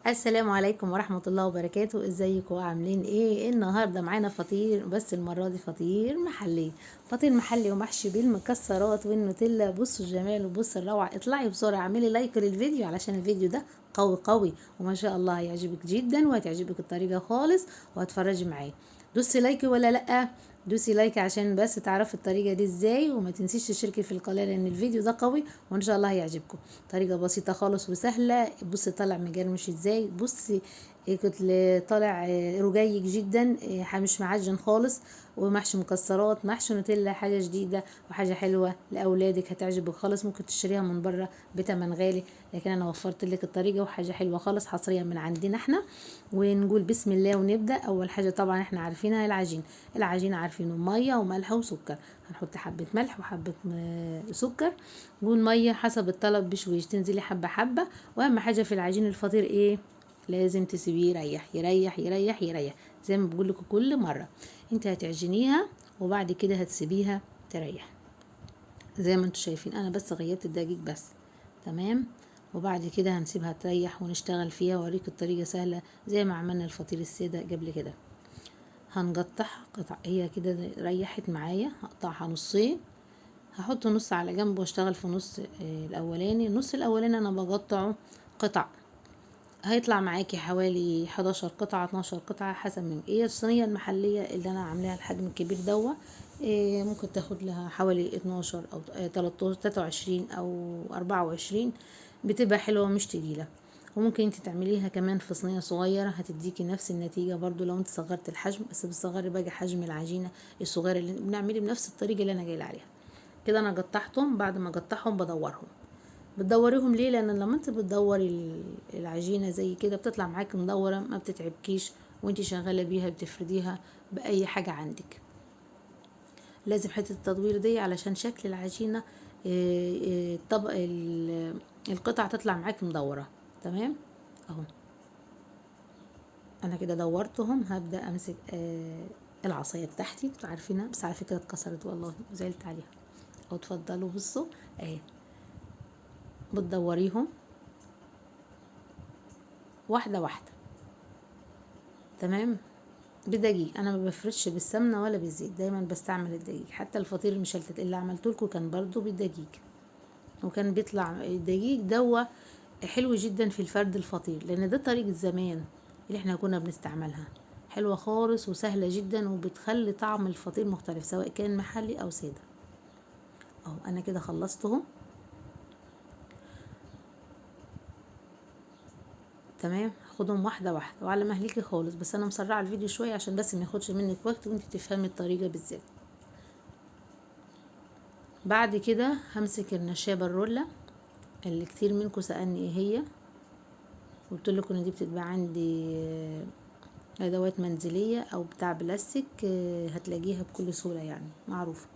السلام عليكم ورحمة الله وبركاته. ازيكم عاملين ايه؟ النهاردة معانا فطير، بس المرة دي فطير محلي. فطير محلي ومحشي بالمكسرات والنوتيلا. بصوا الجمال وبصوا الروعة. اطلعي بسرعة اعملي لايك للفيديو علشان الفيديو ده قوي قوي وما شاء الله هيعجبك جدا وهتعجبك الطريقة خالص وهتفرجي معايا. دوسي لايك ولا لأ؟ دوسي لايك عشان بس تعرفي الطريقة دي ازاي، وما تنسيش تشتركي في القناة لان الفيديو ده قوي وان شاء الله هيعجبكم. طريقة بسيطة خالص وسهلة. بصي طالع مجرمش ازاي، بصي كنت طالع رجيج جدا، مش معجن خالص، ومحشي مكسرات محشي نوتيلا. حاجة جديدة وحاجة حلوة لأولادك هتعجبك خالص. ممكن تشتريها من بره بتمن غالي، لكن أنا وفرت لك الطريقة وحاجة حلوة خالص حصريا من عندنا احنا. ونقول بسم الله ونبدأ. أول حاجة طبعا احنا عارفينها العجين. العجين عارفينه مية وملح وسكر. هنحط حبة ملح وحبة سكر والمية حسب الطلب بشويش، تنزلي حبة حبة. واهم حاجة في العجين الفطير ايه؟ لازم تسيبيه يريح يريح يريح يريح، زي ما بقول لكم كل مرة. انت هتعجنيها وبعد كده هتسيبيها تريح زي ما انتوا شايفين. انا بس غيرت الدقيق بس. تمام. وبعد كده هنسيبها تريح ونشتغل فيها واوريك الطريقة سهلة زي ما عملنا الفطير السادة قبل كده. هنقطعها قطع، هي كده ريحت معايا. هقطعها نصين، هحط نص على جنب واشتغل في نص الاولاني. النص الاولاني انا بقطعه قطع، هيطلع معاكي حوالي 11 قطعة 12 قطعة حسب من ايه. الصينية المحلية اللي انا عاملاها الحجم الكبير دوا ممكن تاخد لها حوالي 12 او 13 23 او 24. بتبقى حلوة مش تقيلة. وممكن انت تعمليها كمان في صينية صغيرة هتديكي نفس النتيجة برضو لو انت صغرت الحجم، بس بتصغري بقى حجم العجينة الصغيرة اللي بنعملها بنفس الطريقة اللي انا جايله عليها. كده انا قطعتهم. بعد ما اقطعهم بدورهم. بتدوريهم ليه؟ لان لما انت بتدوري العجينه زي كده بتطلع معاكي مدوره، ما بتتعبكيش وانت شغاله بيها. بتفرديها باي حاجه عندك. لازم حته التدوير دي علشان شكل العجينه الطبق القطع تطلع معاكي مدوره. تمام اهو. انا كده دورتهم. هبدا امسك العصايه بتاعتي، انتوا عارفينها بس على فكره اتكسرت والله وزعلت عليها. او اتفضلوا بصوا اهي. بتدوريهم واحده واحده. تمام. بدقيق. انا ما بفرشش بالسمنه ولا بالزيت، دايما بستعمل الدقيق. حتى الفطير المشلتت اللي عملته لكم كان برضو بالدقيق، وكان بيطلع الدقيق دوا حلو جدا في الفرد الفطير، لان ده طريقه زمان اللي احنا كنا بنستعملها. حلوه خالص وسهله جدا وبتخلي طعم الفطير مختلف سواء كان محلي او ساده. اهو انا كده خلصتهم. تمام. هاخدهم واحده واحده وعلى مهلكي خالص، بس انا مسرعه الفيديو شويه عشان بس ما ياخدش منك وقت وانت تفهمي الطريقه بالذات. بعد كده همسك النشابة الرولة اللي كتير منكم سألني ايه هي. قلت لكم ان دي بتتباع عندي ادوات منزلية او بتاع بلاستيك، هتلاقيها بكل سهولة يعني معروفة.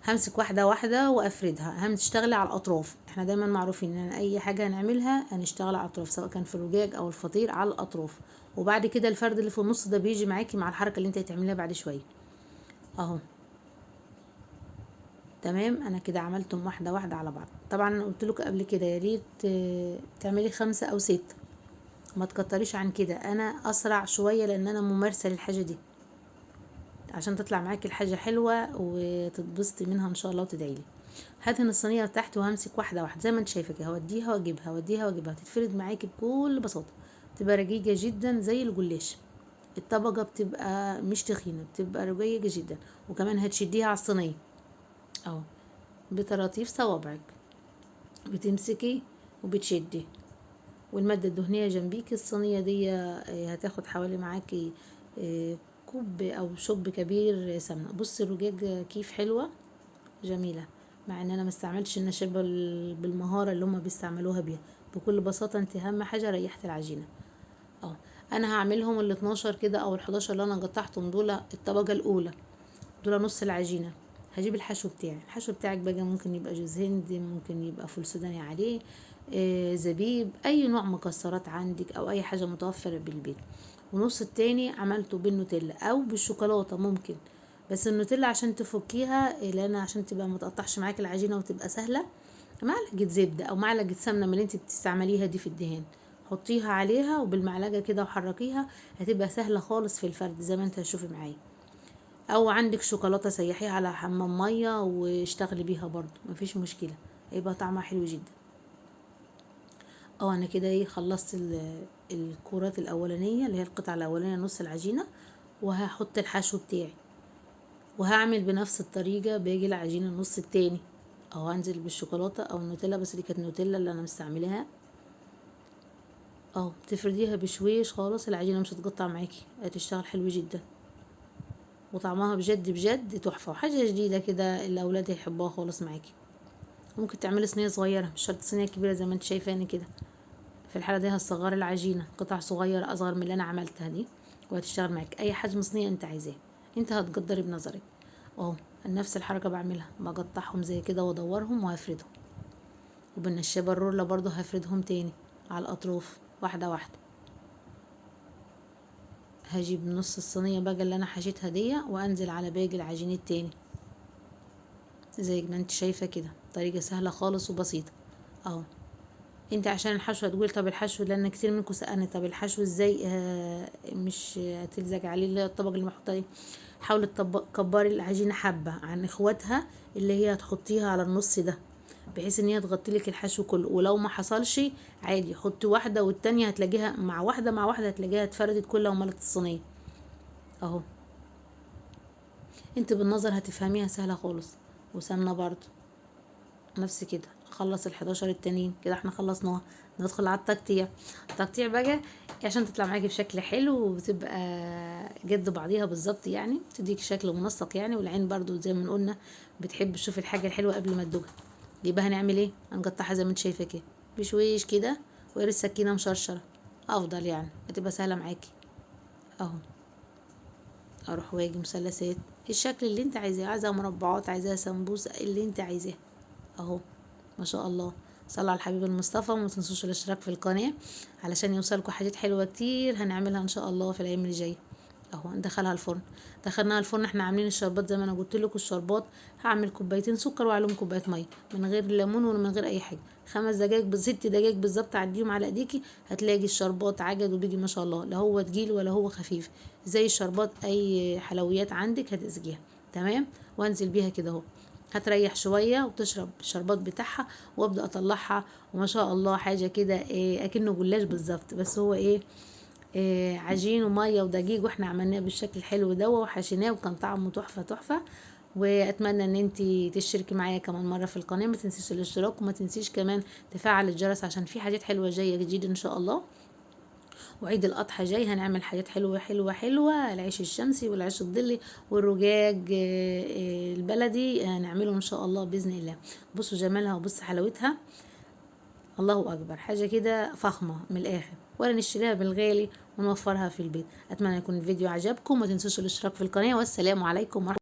همسك واحدة واحدة وافردها. هتشتغلي على الاطراف. احنا دايما معروفين ان اي حاجة هنعملها هنشتغل على الاطراف، سواء كان في الرجاج او الفطير على الاطراف. وبعد كده الفرد اللي في النص ده بيجي معاكي مع الحركة اللي انت هتعمليها بعد شوية. اهو. تمام. انا كده عملتهم واحده واحده على بعض. طبعا انا قلت لكم قبل كده يا ريت تعملي 5 أو 6، ما تكتريش عن كده. انا اسرع شويه لان انا ممارسه للحاجه دي، عشان تطلع معاكي الحاجه حلوه وتتبسطي منها ان شاء الله وتدعيلي. هاتن الصينيه بتاعتي وهمسك واحده واحده زي ما انت شايفه كده، هوديها واجيبها هوديها واجيبها. تتفرد معاكي بكل بساطه، تبقى رقيقه جدا زي الجلاش. الطبقه بتبقى مش تخينه، بتبقى رقيقه جدا. وكمان هتشديها على الصينيه اهو بطراطيف صوابعك. بتمسكي وبتشدي، والمادة الدهنية جنبيك. الصينية دي هتاخد حوالي معاكي كوب او شوب كبير سمنة. بصي الرجاج كيف حلوة جميلة، مع ان انا مستعملش النشابة بالمهارة اللي هما بيستعملوها بيها. بكل بساطة انت اهم حاجة ريحت العجينة. اه. انا هعملهم ال 12 كده او ال 11 اللي انا قطعتهم دول الطبقة الاولى. دول نص العجينة. هجيب الحشو بتاعي. الحشو بتاعك بقى ممكن يبقى جوز هند، ممكن يبقى فول سوداني عليه زبيب، اي نوع مكسرات عندك او اي حاجة متوفرة بالبيت. ونص التاني عملته بالنوتيلا او بالشوكولاتة ممكن. بس النوتيلا عشان تفكيها لان عشان تبقى متقطعش معاك العجينة وتبقى سهلة، معلقة زبدة او معلقة سمنة من اللي انت بتستعمليها دي في الدهان. حطيها عليها وبالمعلقه كده وحركيها، هتبقى سهله خالص في الفرد زي ما انت هتشوفي معايا. او عندك شوكولاته سيحيها على حمام ميه واشتغلي بيها برضو مفيش مشكله، هيبقى طعمها حلو جدا. انا كده ايه خلصت الكرات الاولانيه اللي هي القطعه الاولانيه نص العجينه، وهحط الحشو بتاعي وهعمل بنفس الطريقه باقي العجينه النص التاني. هنزل بالشوكولاته او النوتيلا، بس دي كانت نوتيلا اللي انا مستعملها. تفرديها بشويش خالص، العجينه مش هتقطع معاكي، هتشتغل حلو جدا وطعمها بجد بجد تحفه وحاجه جديده كده الاولاد هيحبوها خالص معاكي. ممكن تعملي صينيه صغيره مش شرط صينيه كبيره زي ما انت شايفاني كده. في الحاله دي هتصغري العجينه قطع صغيره اصغر من اللي انا عملتها دي، وهتشتغل معاك اي حجم صينيه انت عايزاه، انت هتقدري بنظرك. نفس الحركه بعملها، بقطعهم زي كده وادورهم وهفردهم، وبالنشابه الرولة برضو هفردهم تاني على الاطراف واحده واحده. هجيب نص الصينيه بقى اللي انا حشيتها دي وانزل على باقي العجين التاني زي ما انت شايفه كده، طريقه سهله خالص وبسيطه. انت عشان الحشو هتقول طب الحشو، لان كتير منكم سألني طب الحشو ازاي مش هتلزق عليه اللي هي الطبق اللي محطوط عليه. حاولي تكبري العجينه حبه عن اخواتها اللي هي هتحطيها على النص ده، بحيث ان هي تغطي لك الحشو كله. ولو ما حصلش عادي حطي واحده والتانية هتلاقيها مع واحده مع واحده هتلاقيها اتفردت كلها وملت الصينيه. انت بالنظر هتفهميها سهله خالص. وسمنه برضو نفس كده، اخلص ال11 التانيين كده احنا خلصناها. ندخل على التقطيع بقى عشان تطلع معاكي بشكل حلو وتبقى جد بعضيها بالظبط، يعني تديك شكل منسق يعني. والعين برضو زي ما قلنا بتحب تشوف الحاجه الحلوه قبل ما تدوقها. يبقى هنعمل ايه؟ هنقطعها زي ما انت شايفه كده بشويش كده، ويا السكينه مشرشره افضل يعني هتبقى سهله معاكي. اروح واجي مثلثات الشكل اللي انت عايزاه مربعات، عايزاها سمبوسه اللي انت عايزاه. ما شاء الله. صلوا على الحبيب المصطفى، وما تنسوش الاشتراك في القناه علشان يوصلكم حاجات حلوه كتير هنعملها ان شاء الله في الايام اللي جايه. ندخلها الفرن. دخلناها الفرن. احنا عاملين الشربات زي ما انا قلت لكم. الشربات هعمل كوبايتين سكر وعليهم كوبايه ميه من غير ليمون ومن غير اي حاجه. 5 دقايق 6 دقايق بالظبط عديهم على ايديكي هتلاقي الشربات عجد وبيجي ما شاء الله، لا هو تقيل ولا هو خفيف، زي الشربات اي حلويات عندك هتسقيها تمام. وانزل بيها كده هتريح شويه وتشرب الشربات بتاعها، وابدا اطلعها. وما شاء الله حاجه كده اكنه جلاش بالظبط، بس هو عجين وميه ودقيق، واحنا عملناه بالشكل الحلو ده وحشيناه وكان طعمه تحفه تحفه. واتمنى ان انتي تشتركي معايا كمان مره في القناه، ما تنسيش الاشتراك وما تنسيش كمان تفعل الجرس عشان في حاجات حلوه جايه جديد ان شاء الله. وعيد الاضحى جاي هنعمل حاجات حلوه حلوه حلوه، العيش الشمسي والعيش الظلي والرجاج البلدي هنعمله ان شاء الله باذن الله. بصوا جمالها وبصوا حلاوتها، الله اكبر، حاجه كده فخمه من الاخر، ولا نشتريها بالغالي ونوفرها في البيت. اتمنى يكون الفيديو عجبكم، ما تنسوش الاشتراك في القناه، والسلام عليكم ورحمه